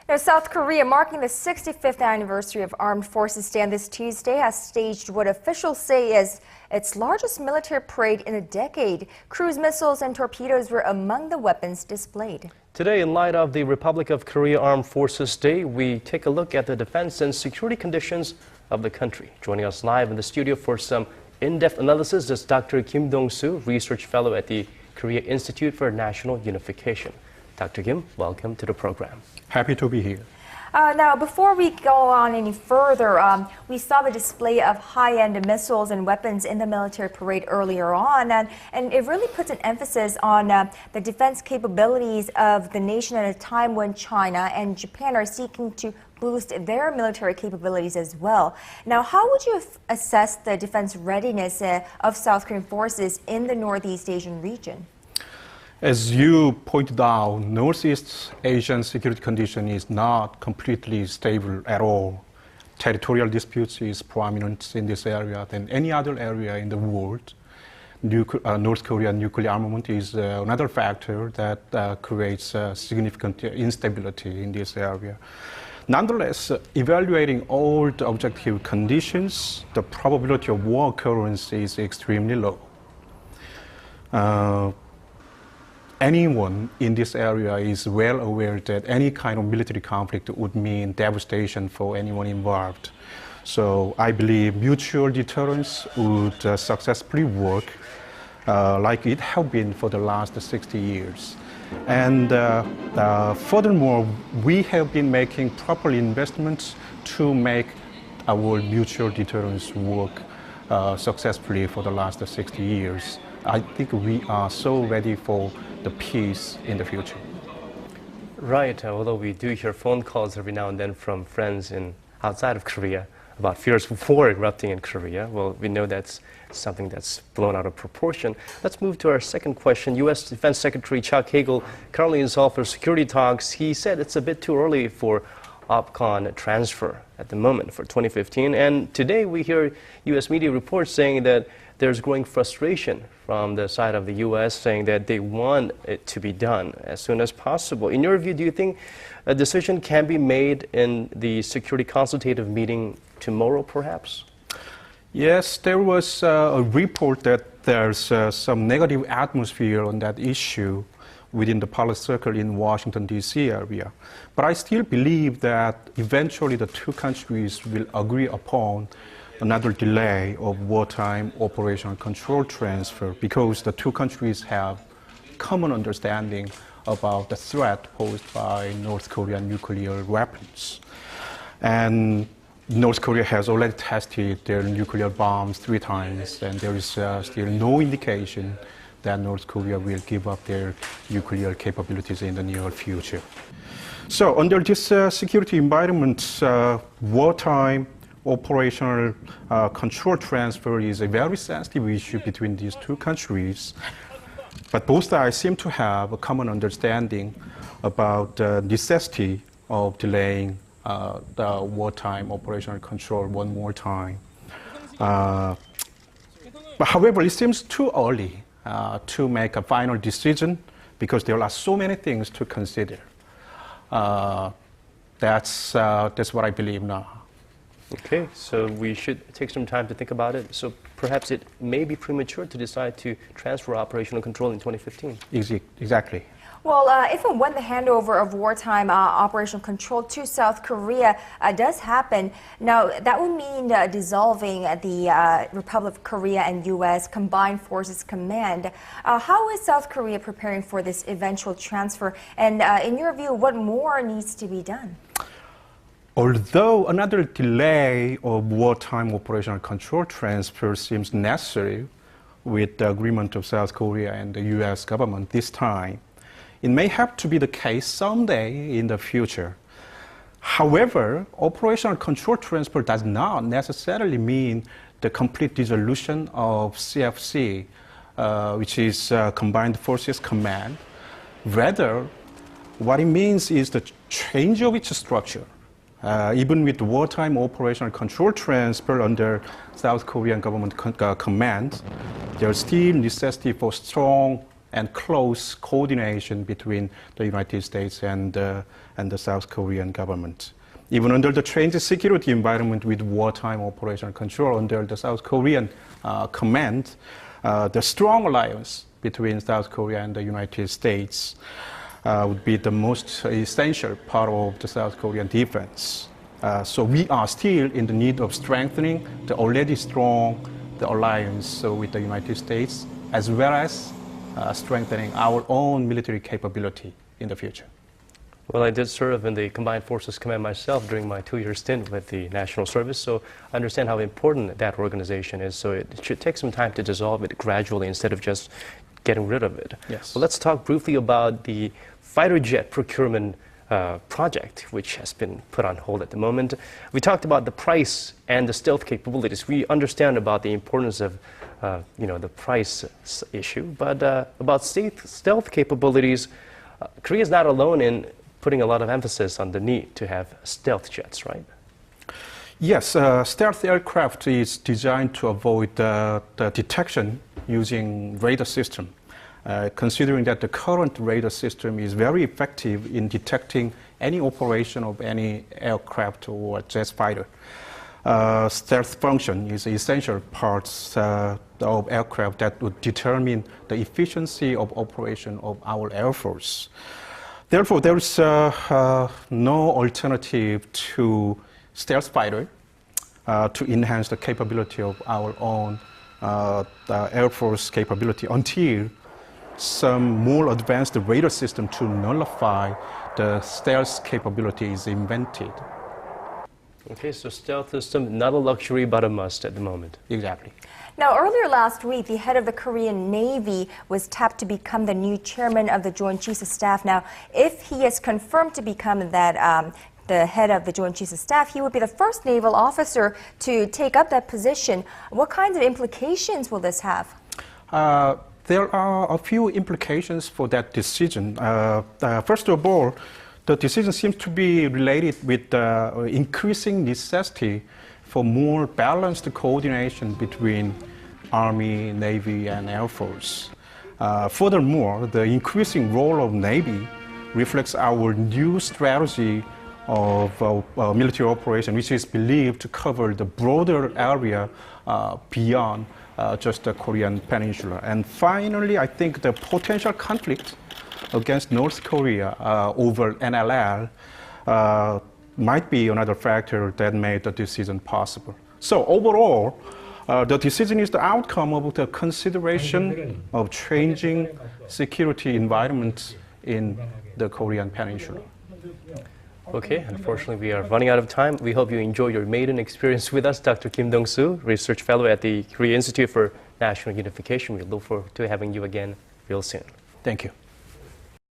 Now, South Korea, marking the 65th anniversary of Armed Forces Day on this Tuesday, has staged what officials say is its largest military parade in a decade. Cruise missiles and torpedoes were among the weapons displayed. Today, in light of the Republic of Korea Armed Forces Day, we take a look at the defense and security conditions of the country. Joining us live in the studio for some in-depth analysis is Dr. Kim Dong-soo, Research Fellow at the Korea Institute for National Unification. Dr. Kim, welcome to the program. Happy to be here. Now, before we go on any further, we saw the display of high-end missiles and weapons in the military parade earlier on, and it really puts an emphasis on the defense capabilities of the nation at a time when China and Japan are seeking to boost their military capabilities as well. Now, how would you assess the defense readiness of South Korean forces in the Northeast Asian region? As you pointed out, Northeast Asian security condition is not completely stable at all. Territorial disputes is prominent in this area than any other area in the world. North Korean nuclear armament is another factor that creates significant instability in this area. Nonetheless, evaluating all the objective conditions, the probability of war occurrence is extremely low. Anyone in this area is well aware that any kind of military conflict would mean devastation for anyone involved. So I believe mutual deterrence would successfully work like it has been for the last 60 years. And furthermore, we have been making proper investments to make our mutual deterrence work successfully for the last 60 years. I think we are so ready for the peace in the future. Right, although we do hear phone calls every now and then from friends outside of Korea about fears war erupting in Korea. Well, we know that's something that's blown out of proportion. Let's move to our second question. U.S. Defense Secretary Chuck Hagel currently involved for security talks. He said it's a bit too early for OPCON transfer at the moment for 2015. And today we hear U.S. media reports saying that there's growing frustration from the side of the U.S. saying that they want it to be done as soon as possible. In your view, do you think a decision can be made in the security consultative meeting tomorrow, perhaps? Yes, there was a report that there's some negative atmosphere on that issue within the policy circle in Washington, D.C. area. But I still believe that eventually the two countries will agree upon another delay of wartime operational control transfer because the two countries have common understanding about the threat posed by North Korean nuclear weapons. And North Korea has already tested their nuclear bombs 3 times, and there is still no indication that North Korea will give up their nuclear capabilities in the near future. So under this security environment, wartime operational control transfer is a very sensitive issue between these two countries. But both sides seem to have a common understanding about the necessity of delaying the wartime operational control one more time. But however, it seems too early to make a final decision because there are so many things to consider. That's what I believe now. Okay, so we should take some time to think about it. So perhaps it may be premature to decide to transfer operational control in 2015. Exactly. Well, if and when the handover of wartime operational control to South Korea does happen, now that would mean dissolving the Republic of Korea and U.S. Combined Forces Command. How is South Korea preparing for this eventual transfer? And in your view, what more needs to be done? Although another delay of wartime operational control transfer seems necessary with the agreement of South Korea and the U.S. government this time, it may have to be the case someday in the future. However, operational control transfer does not necessarily mean the complete dissolution of CFC, which is Combined Forces Command. Rather, what it means is the change of its structure. Even with wartime operational control transfer under South Korean government command, there's still necessity for strong and close coordination between the United States and the South Korean government. Even under the changed security environment with wartime operational control under the South Korean command, the strong alliance between South Korea and the United States would be the most essential part of the South Korean defense. So we are still in the need of strengthening the already strong alliance with the United States, as well as strengthening our own military capability in the future. Well, I did serve in the Combined Forces Command myself during my 2-year stint with the National Service, so I understand how important that organization is. So it should take some time to dissolve it gradually instead of just getting rid of it. Yes. Well, let's talk briefly about the fighter jet procurement project, which has been put on hold at the moment. We talked about the price and the stealth capabilities. We understand about the importance of the price issue, but about stealth capabilities, Korea is not alone in putting a lot of emphasis on the need to have stealth jets, right? Yes, stealth aircraft is designed to avoid the detection using radar system. Considering that the current radar system is very effective in detecting any operation of any aircraft or jet fighter. Stealth function is essential parts of aircraft that would determine the efficiency of operation of our Air Force. Therefore, there is no alternative to stealth fighter to enhance the capability of our own Air Force capability until some more advanced radar system to nullify the stealth capability is invented. Okay, so stealth system, not a luxury, but a must at the moment. Exactly. Now, earlier last week, the head of the Korean Navy was tapped to become the new chairman of the Joint Chiefs of Staff. Now, if he is confirmed to become that the head of the Joint Chiefs of Staff, he would be the first naval officer to take up that position. What kinds of implications will this have? There are a few implications for that decision. First of all, the decision seems to be related with increasing necessity for more balanced coordination between Army, Navy, and Air Force. Furthermore, the increasing role of Navy reflects our new strategy of military operation, which is believed to cover the broader area beyond just the Korean peninsula. And finally, I think the potential conflict against North Korea over NLL might be another factor that made the decision possible. So overall, the decision is the outcome of the consideration of changing security environment in the Korean peninsula. Okay, unfortunately we are running out of time. We hope you enjoy your maiden experience with us, Dr. Kim Dong-soo, Research Fellow at the Korea Institute for National Unification. We look forward to having you again real soon. Thank you.